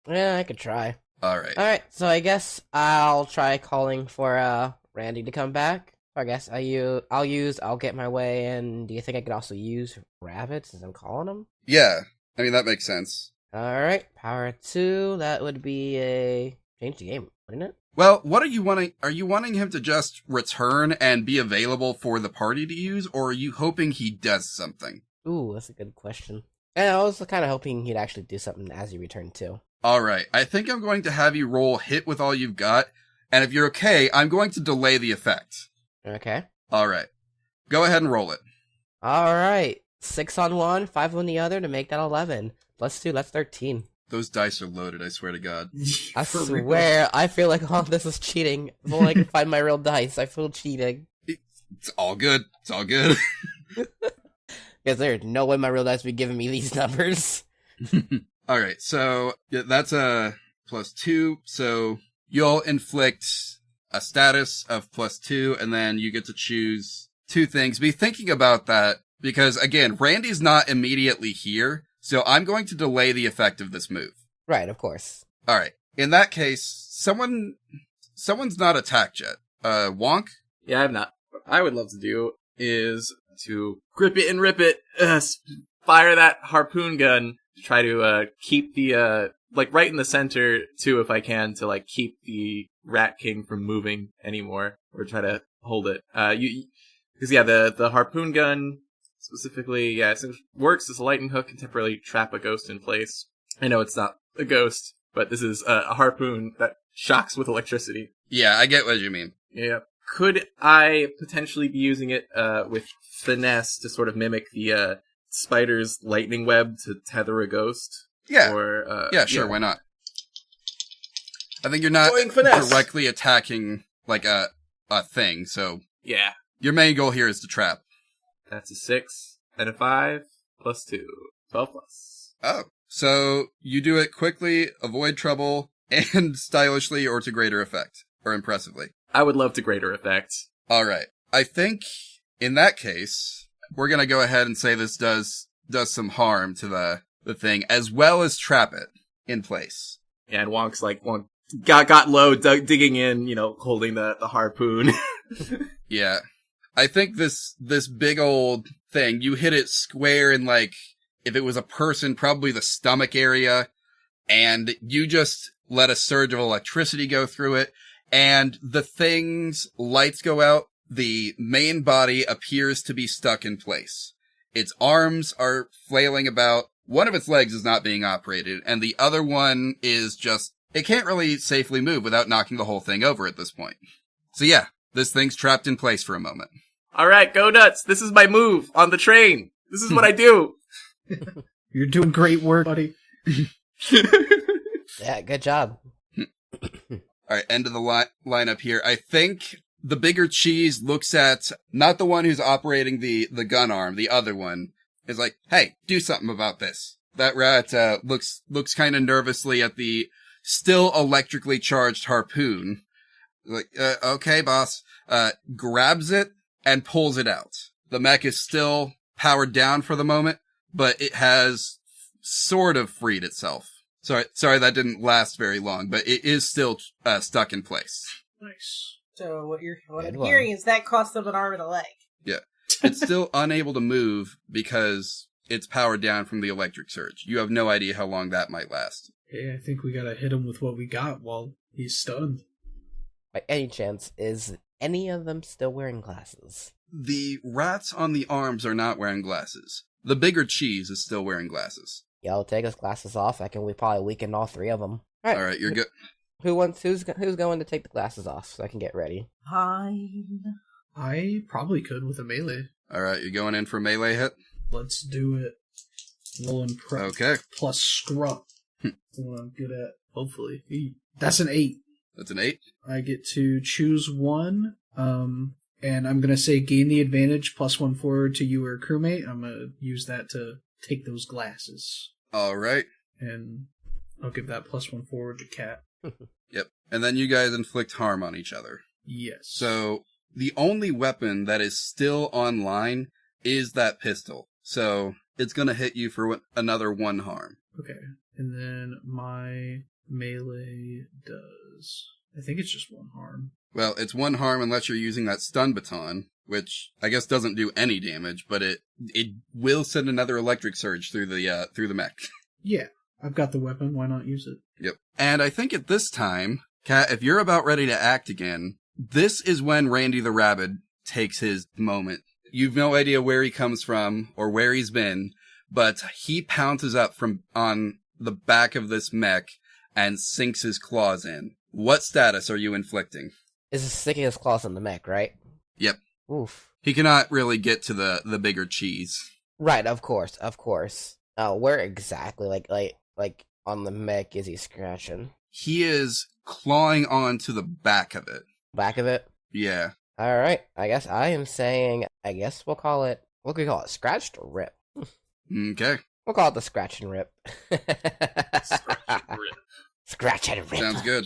Yeah, I could try. Alright, so I guess I'll try calling for Randy to come back. I guess I'll get my way, and do you think I could also use Rabbit since I'm calling him? Yeah, I mean, that makes sense. Alright, power 2, that would be a... change the game, wouldn't it? Well, what are you wanting? Are you wanting him to just return and be available for the party to use, or are you hoping he does something? Ooh, that's a good question. And I was kind of hoping he'd actually do something as he returned too. Alright, I think I'm going to have you roll hit with all you've got, and if you're okay, I'm going to delay the effect. Okay. Alright. Go ahead and roll it. Alright. 6 on one, 5 on the other to make that 11. Plus 2, that's 13. Those dice are loaded, I swear to God. I For real. swear, I feel like all this is cheating. If only I can find my real dice, I feel cheating. It's all good. It's all good. Because there's no way my real dice would be giving me these numbers. Alright, so yeah, that's a plus 2. So you'll inflict a status of plus 2, and then you get to choose 2 things. Be thinking about that, because again, Randy's not immediately here, so I'm going to delay the effect of this move. Right, of course. Alright, in that case, someone's not attacked yet. Wonck? Yeah, I have not. What I would love to do is to grip it and rip it, fire that harpoon gun to try to keep the like right in the center too, if I can, to like keep the Rat King from moving anymore, or try to hold it. Because the harpoon gun specifically, it works as a lightning hook and temporarily trap a ghost in place. I know it's not a ghost, but this is a harpoon that shocks with electricity. Yeah, I get what you mean. Yeah. Could I potentially be using it with finesse to sort of mimic the spider's lightning web to tether a ghost? Yeah. Or, Sure, why not? I think you're not Going finesse. directly attacking, like, a thing, so Yeah. your main goal here is to trap. That's a 6 and a 5 plus 2. 12 plus. Oh. So you do it quickly, avoid trouble, and stylishly or to greater effect. Or impressively. I would love to greater effect. Alright. I think, in that case, we're gonna go ahead and say this does some harm to the thing, as well as trap it in place. Yeah, and Wonk's like, got low, digging in, holding the harpoon. Yeah. I think this big old thing, you hit it square in, like, if it was a person, probably the stomach area, and you just let a surge of electricity go through it, and the thing's lights go out. The main body appears to be stuck in place. Its arms are flailing about. One of its legs is not being operated, and the other one is just, it can't really safely move without knocking the whole thing over at this point. So yeah, this thing's trapped in place for a moment. Alright, go nuts. This is my move on the train. This is what I do. You're doing great work, buddy. Yeah, good job. Alright, end of the lineup here. I think the bigger cheese looks at, not the one who's operating the gun arm, the other one, is like, hey, do something about this. That rat looks kind of nervously at the still electrically charged harpoon. Like, okay, boss. Grabs it and pulls it out. The mech is still powered down for the moment, but it has sort of freed itself. Sorry, that didn't last very long, but it is still stuck in place. Nice. So what Good I'm one. hearing is that cost them an arm and a leg. Yeah. It's still unable to move because it's powered down from the electric surge. You have no idea how long that might last. Hey, I think we gotta hit him with what we got while he's stunned. By any chance, is any of them still wearing glasses? The rats on the arms are not wearing glasses. The bigger cheese is still wearing glasses. Yeah, I'll take his glasses off. We probably weaken all 3 of them. Alright, you're good. Who's going to take the glasses off so I can get ready? Fine. I probably could with a melee. Alright, you're going in for a melee hit? Let's do it. Roll and prep. Okay. Plus scrub. That's what I'm good at. Hopefully. That's an 8. That's an 8. I get to choose one. And I'm gonna say gain the advantage plus 1 forward to you or crewmate. I'm gonna use that to take those glasses. Alright. And I'll give that plus 1 forward to Cat. Yep. And then you guys inflict harm on each other. Yes. So, the only weapon that is still online is that pistol. So, it's gonna hit you for another 1 harm. Okay. And then my melee does... I think it's just 1 harm. Well, it's 1 harm unless you're using that stun baton, which I guess doesn't do any damage, but it will send another electric surge through the mech. Yeah. I've got the weapon. Why not use it? Yep. And I think at this time, Kat, if you're about ready to act again, this is when Randy the Rabbit takes his moment. You've no idea where he comes from or where he's been, but he pounces up from on the back of this mech and sinks his claws in. What status are you inflicting? This is sticking his claws in the mech, right? Yep. Oof. He cannot really get to the bigger cheese. Right, of course. Oh, where exactly? Like on the mech is he scratching? He is clawing onto the back of it. Back of it? Yeah. Alright, I guess I am saying, we'll call it, what can we call it? Scratched or rip? Okay. We'll call it the scratch and rip. Scratch and rip. Sounds good.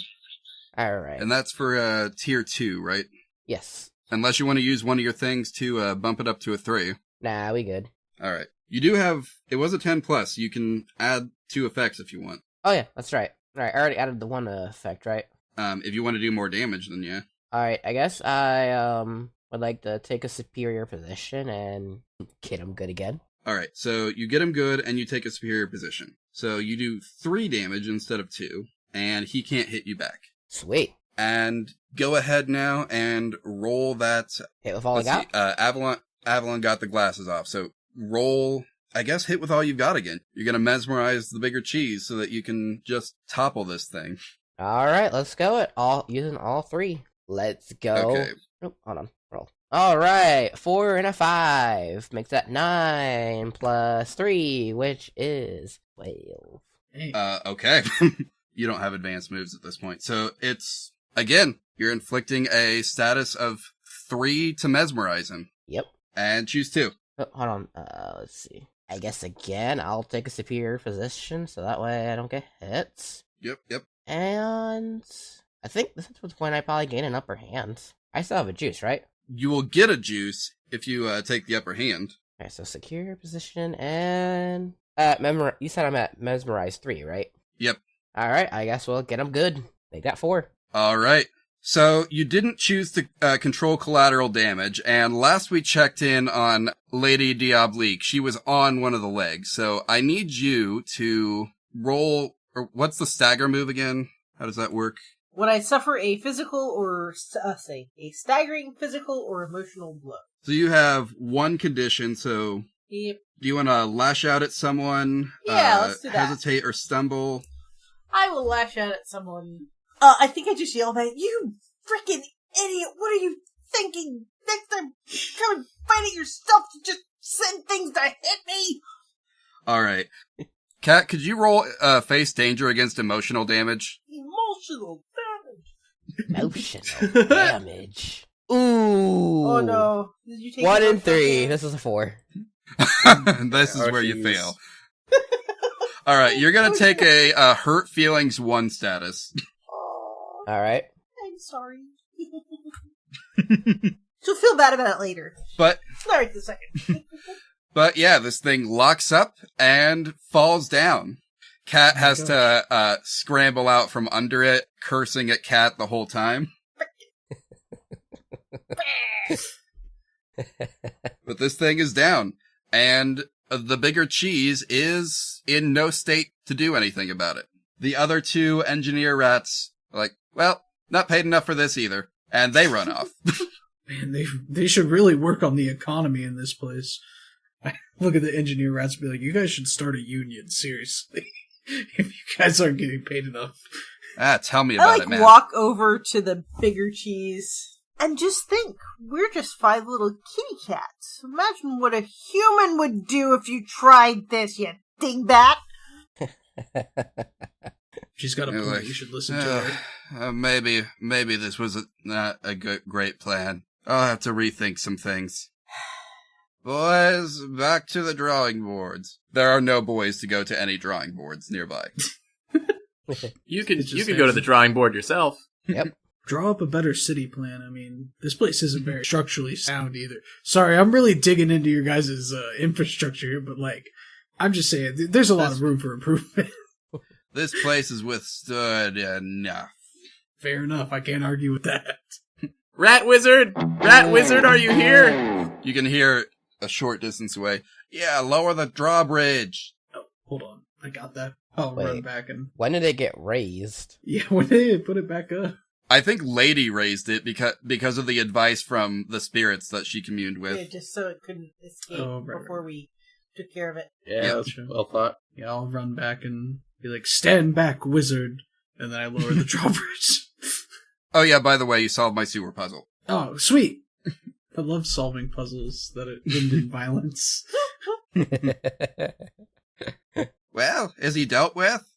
Alright. And that's for tier 2, right? Yes. Unless you want to use one of your things to bump it up to a 3. Nah, we good. Alright. You do have, it was a 10 plus. You can add 2 effects if you want. Oh yeah, that's right. Alright, I already added the one effect, right? If you want to do more damage, then yeah. Alright, I guess I would like to take a superior position and get him good again. Alright, so you get him good and you take a superior position. So you do 3 damage instead of 2, and he can't hit you back. Sweet. And go ahead now and roll that. Hit with all I got? Avalon got the glasses off, so roll, I guess hit with all you've got again. You're gonna mesmerize the bigger cheese so that you can just topple this thing. Alright, let's go using all 3. Let's go. Okay. Oh, hold on. Roll. Alright, 4 and a 5. Makes that 9 plus 3, which is 12. Hey. Okay. You don't have advanced moves at this point. So it's, again, you're inflicting a status of 3 to mesmerize him. Yep. And choose 2. Oh, hold on. Let's see. I guess again, I'll take a superior position, so that way I don't get hits. Yep. And I think this is the point I probably gain an upper hand. I still have a juice, right? You will get a juice if you take the upper hand. Alright, so secure position and you said I'm at mesmerize 3, right? Yep. Alright, I guess we'll get him good. Make that 4. Alright. So you didn't choose to control collateral damage, and last we checked in on Lady Diabolique, she was on one of the legs. So I need you to roll, or what's the stagger move again? How does that work? When I suffer a physical or, a staggering physical or emotional blow. So you have one condition, so Yep. do you want to lash out at someone? Yeah, let's do that. Hesitate or stumble? I will lash out at someone. I think I just yelled at you freaking idiot. What are you thinking? Next time, come and fight it yourself to just send things to hit me. Alright. Kat, could you roll face danger against emotional damage? Emotional damage. Emotional damage. Ooh. Oh no. Did you take 1 it and 3. again? This is a 4. This is where you jeez. fail. Alright, you're gonna take a hurt feelings 1 status. Oh, Alright. I'm sorry. She'll feel bad about it later. But Not right this second. yeah, this thing locks up and falls down. Kat has to scramble out from under it, cursing at Kat the whole time. But this thing is down, and the bigger cheese is in no state to do anything about it. The other 2 engineer rats are like, well, not paid enough for this either, and they run off. Man, they should really work on the economy in this place. I look at the engineer rats and be like, you guys should start a union, seriously. If you guys aren't getting paid enough. Tell me about I it, man. walk over to the bigger cheese and just think, we're just 5 little kitty cats. Imagine what a human would do if you tried this, you dingbat. She's got a You're point. like, You should listen to her. Maybe this was not a great plan. I'll have to rethink some things. Boys, back to the drawing boards. There are no boys to go to any drawing boards nearby. You can It's just go to the drawing board yourself. Yep. Draw up a better city plan. I mean, this place isn't very structurally sound either. Sorry, I'm really digging into your guys' infrastructure here, but I'm just saying, there's a lot of room for improvement. This place has withstood enough. Fair enough. I can't argue with that. Rat wizard, are you here? You can hear a short distance away. Yeah, lower the drawbridge. Oh, hold on. I got that. I'll run back and... When did it get raised? Yeah, when they put it back up. I think Lady raised it because of the advice from the spirits that she communed with. Yeah, just so it couldn't escape before we took care of it. Yeah, that's well thought. Yeah, I'll run back and be like, stand back, wizard. And then I lower the drawbridge. Oh yeah, by the way, you solved my sewer puzzle. Oh, sweet. I love solving puzzles that end in violence. Well, is he dealt with?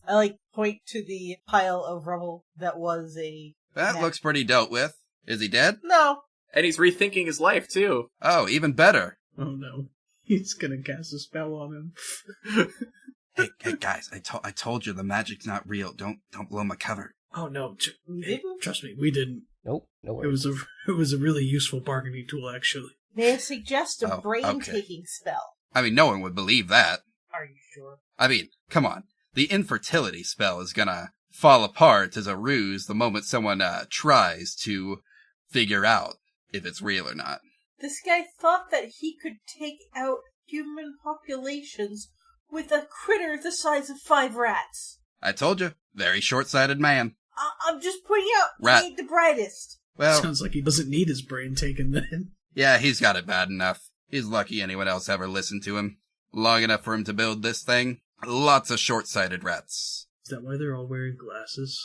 I point to the pile of rubble that was a... That looks pretty dealt with. Is he dead? No. And he's rethinking his life, too. Oh, even better. Oh no. He's gonna cast a spell on him. Hey guys, I told you the magic's not real. Don't blow my cover. Oh no. You Hey, didn't? trust me, we didn't. Nope, no It worries. was a really useful bargaining tool, actually. May I suggest a Oh, brain-taking spell? I mean, no one would believe that. Are you sure? I mean, come on. The infertility spell is gonna fall apart as a ruse the moment someone tries to figure out if it's real or not. This guy thought that he could take out human populations with a critter the size of 5 rats. I told you, very short-sighted man. I'm just pointing out, Rat. he ain't the brightest. Well, Sounds like he doesn't need his brain taken then. yeah, he's got it bad enough. He's lucky anyone else ever listened to him. Long enough for him to build this thing. Lots of short-sighted rats. Is that why they're all wearing glasses?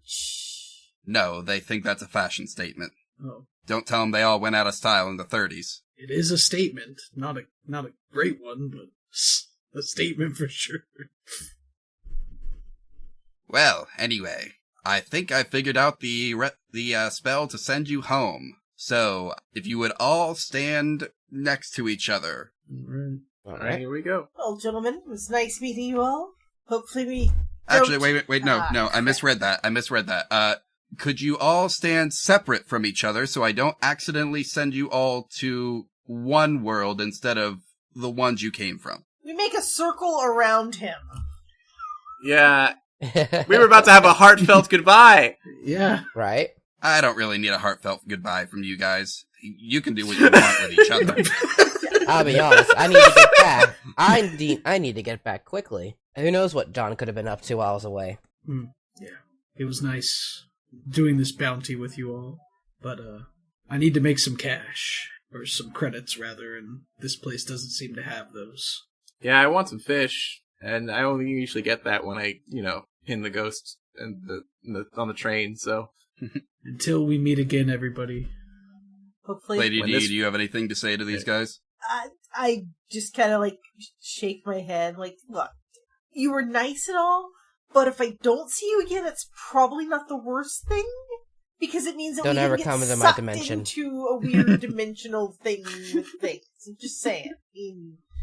Shh. No, they think that's a fashion statement. Oh. Don't tell them they all went out of style in the 30s. It is a statement. Not a great one, but a statement for sure. Well, anyway, I think I figured out the spell to send you home. So, if you would all stand next to each other. Alright. Alright, here we go. Well, gentlemen, it was nice meeting you all. Hopefully we Actually, don't- wait, no, I misread that. Could you all stand separate from each other so I don't accidentally send you all to one world instead of the ones you came from? We make a circle around him. Yeah, we were about to have a heartfelt goodbye. Yeah. Right? I don't really need a heartfelt goodbye from you guys. You can do what you want with each other. I'll be honest, I need to get back. I need to get back quickly. Who knows what John could have been up to while I was away. Yeah. It was nice doing this bounty with you all, but I need to make some cash. Or some credits, rather, and this place doesn't seem to have those. Yeah, I want some fish, and I only usually get that when I, pin the ghost and on the train, so... Until we meet again, everybody. Hopefully. Lady When D, this- do you have anything to say to these guys? I just kind of shake my head. Look, you were nice and all, but if I don't see you again, it's probably not the worst thing. Because it means that Don't we ever can come get into my sucked dimension. into a weird dimensional thing with things. I'm just saying.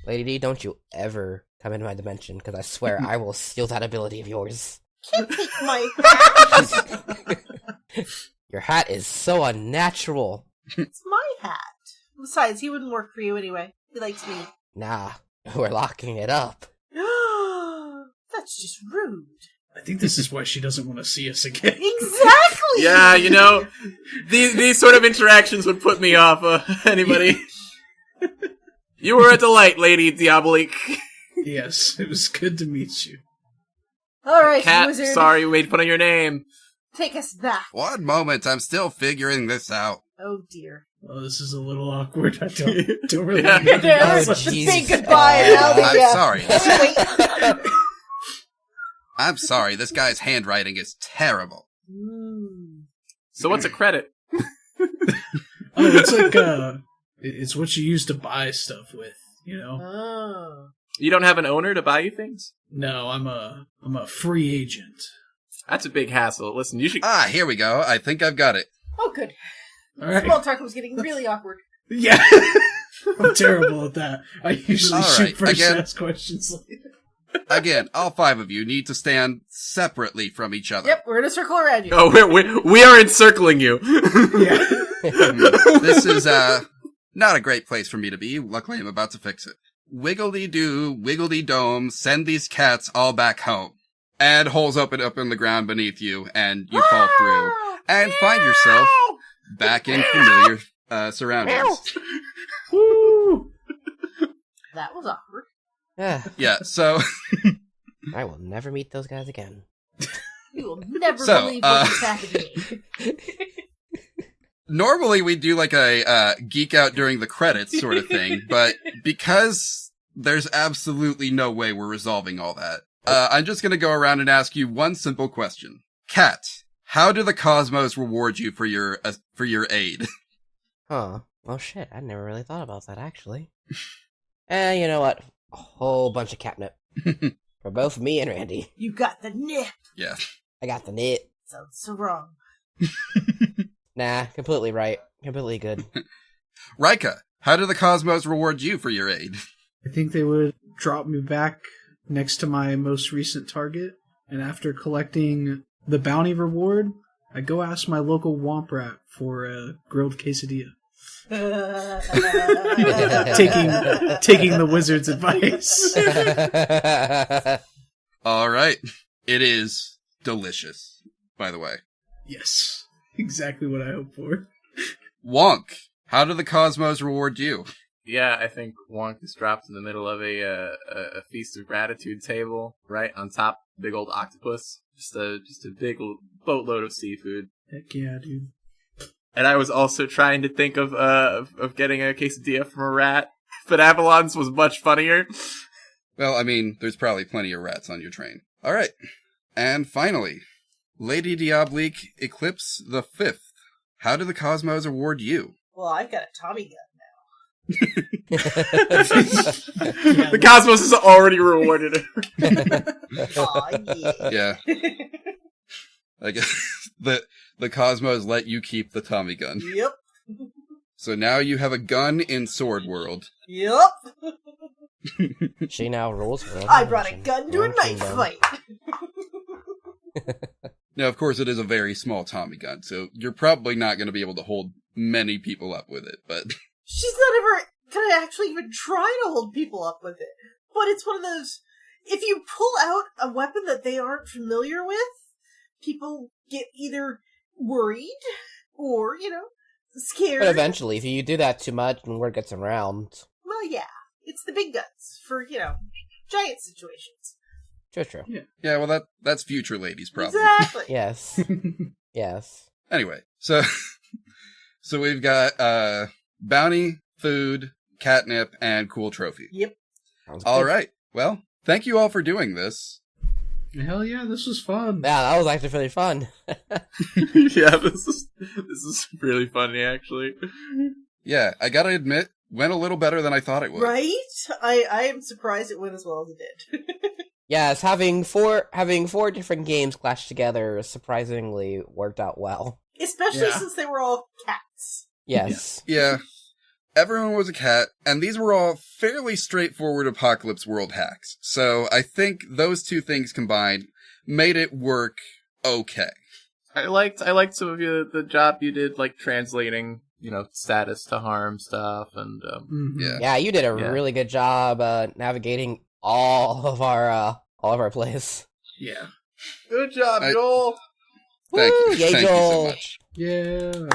Lady D, don't you ever come into my dimension, because I swear I will steal that ability of yours. Can't take my hat. Your hat is so unnatural. It's my hat. Besides, he wouldn't work for you anyway. He likes me. Nah, we're locking it up. That's just rude. I think this is why she doesn't want to see us again. Exactly! Yeah, these sort of interactions would put me off anybody. You were a delight, Lady Diabolique. Yes, it was good to meet you. Alright, Cat, wizard. sorry we made fun of your name. Take us back. One moment, I'm still figuring this out. Oh dear. Oh, this is a little awkward. I don't really Yeah. know. Let's Oh, just say Jesus. goodbye and now I'm the sorry. Wait. I'm sorry, this guy's handwriting is terrible. So what's a credit? Oh, it's like it's what you use to buy stuff with, Oh. You don't have an owner to buy you things? No, I'm a free agent. That's a big hassle. Listen, you should... Ah, here we go. I think I've got it. Oh, good. All right. Small talk was getting really awkward. Yeah. I'm terrible at that. I usually All shoot right, first again. and ask questions later. Again, all 5 of you need to stand separately from each other. Yep, we're in a circle around you. Oh, we are encircling you. Yeah. This is, not a great place for me to be. Luckily, I'm about to fix it. Wiggledy-doo, wiggledy-dome, send these cats all back home. And holes open up in the ground beneath you, and you fall through. And find yourself back in familiar, surroundings. Woo! That was awkward. Yeah, so... I will never meet those guys again. You will never So, believe what just happened to me. Normally we do like a geek out during the credits sort of thing, but because there's absolutely no way we're resolving all that, I'm just gonna go around and ask you one simple question. Kat, how do the cosmos reward you for your aid? Huh. Well, shit, I never really thought about that, actually. And you know what? A whole bunch of catnip. For both me and Randy. You got the nip. Yeah. I got the nit. Sounds so wrong. Nah, completely right. Completely good. Ryka, how do the Cosmos reward you for your aid? I think they would drop me back next to my most recent target, and after collecting the bounty reward, I go ask my local Womp Rat for a grilled quesadilla. taking the wizard's advice. All right. It is delicious, by the way. Yes, exactly what I hoped for. Wonck, how do the Cosmos reward you? Yeah, I think Wonk is dropped in the middle of a feast of gratitude table, right on top, big old octopus, just a big boatload of seafood. Heck yeah, dude. And I was also trying to think of getting a quesadilla from a rat, but Avalon's was much funnier. Well, I mean, there's probably plenty of rats on your train. All right. And finally, Lady Diabolique Eclipse the 5th. How do the Cosmos reward you? Well, I've got a Tommy gun The Cosmos has already rewarded her. Aw, yeah. Yeah. I guess the Cosmos let you keep the Tommy gun. Yep. So now you have a gun in Sword World. Yep. She now rules her. I brought a gun to a knife fight. Now, of course, it is a very small Tommy gun, so you're probably not going to be able to hold many people up with it, but... She's not ever gonna actually even try to hold people up with it. But it's one of those, if you pull out a weapon that they aren't familiar with, people get either worried or, scared. But eventually, if you do that too much and word gets around... Well, yeah. It's the big guns for, giant situations. True. Yeah, well, that's future lady's problem. Exactly. Yes. Yes. Anyway, so we've got bounty, food, catnip, and cool trophy. Yep. All right. Well, thank you all for doing this. Hell yeah, this was fun. Yeah, that was actually really fun. Yeah, this is really funny, actually. Yeah, I gotta admit, went a little better than I thought it would. Right? I am surprised it went as well as it did. Yes, having four different games clashed together surprisingly worked out well. Especially since they were all cats. Yes. Yeah. Everyone was a cat, and these were all fairly straightforward Apocalypse World hacks. So I think those two things combined made it work okay. I liked some of the job you did, like translating, status to harm stuff, and Yeah. Yeah, you did a really good job navigating all of our plays. Yeah. Good job, Joel. Thank you. Yay, Thank Joel. you so much. Yeah.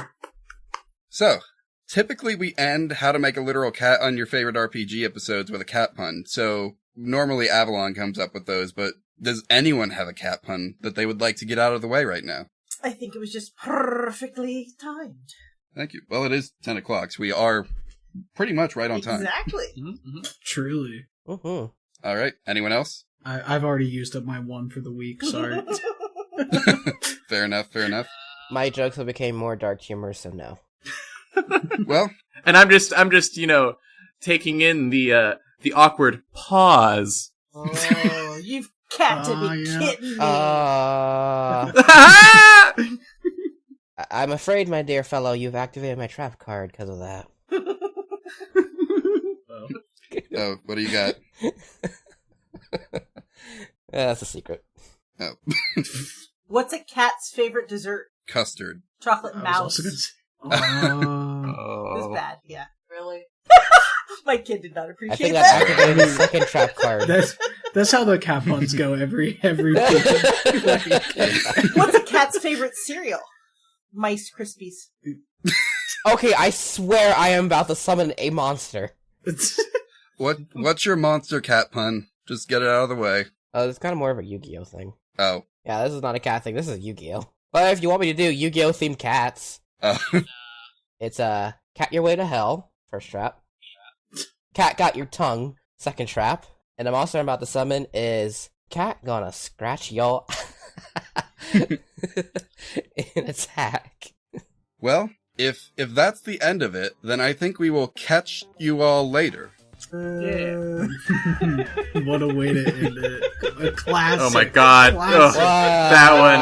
So, typically we end How to Make a Literal Cat on Your Favorite RPG episodes with a cat pun. So, normally Avalon comes up with those, but does anyone have a cat pun that they would like to get out of the way right now? I think it was just perfectly timed. Thank you. Well, it is 10 o'clock, so we are pretty much right on time. Exactly. Mm-hmm. Truly. Mm-hmm. All right. Anyone else? I've already used up my one for the week, sorry. Fair enough. My jokes have became more dark humor, so no. Well, And I'm just taking in the awkward pause. Oh, you've got to be yeah. kidding me. I'm afraid, my dear fellow, you've activated my trap card because of that. oh, what do you got? That's a secret. Oh, What's a cat's favorite dessert? custard. Chocolate I was mouse. also gonna say. It was bad, yeah. Really? My kid did not I appreciate think that. that activated the second trap card. That's how the cat puns go every What's a cat's favorite cereal? Mice Krispies. Okay, I swear I am about to summon a monster. What's your monster cat pun? Just get it out of the way. Oh, it's kind of more of a Yu-Gi-Oh thing. Oh. Yeah, this is not a cat thing. This is a Yu-Gi-Oh. But if you want me to do Yu-Gi-Oh themed cats, Oh. it's Cat Your Way to Hell, first trap. Cat Got Your Tongue, second trap. And the monster I'm about to summon is Cat Gonna Scratch Y'all in attack. Well, if that's the end of it, then I think we will catch you all later. What a way to end it. A classic. Oh my god. Classic. That one.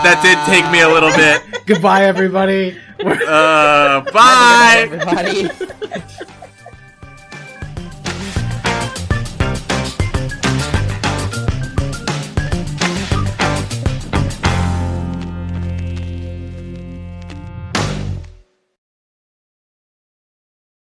That did take me a little bit. Goodbye, everybody. Bye! Everybody.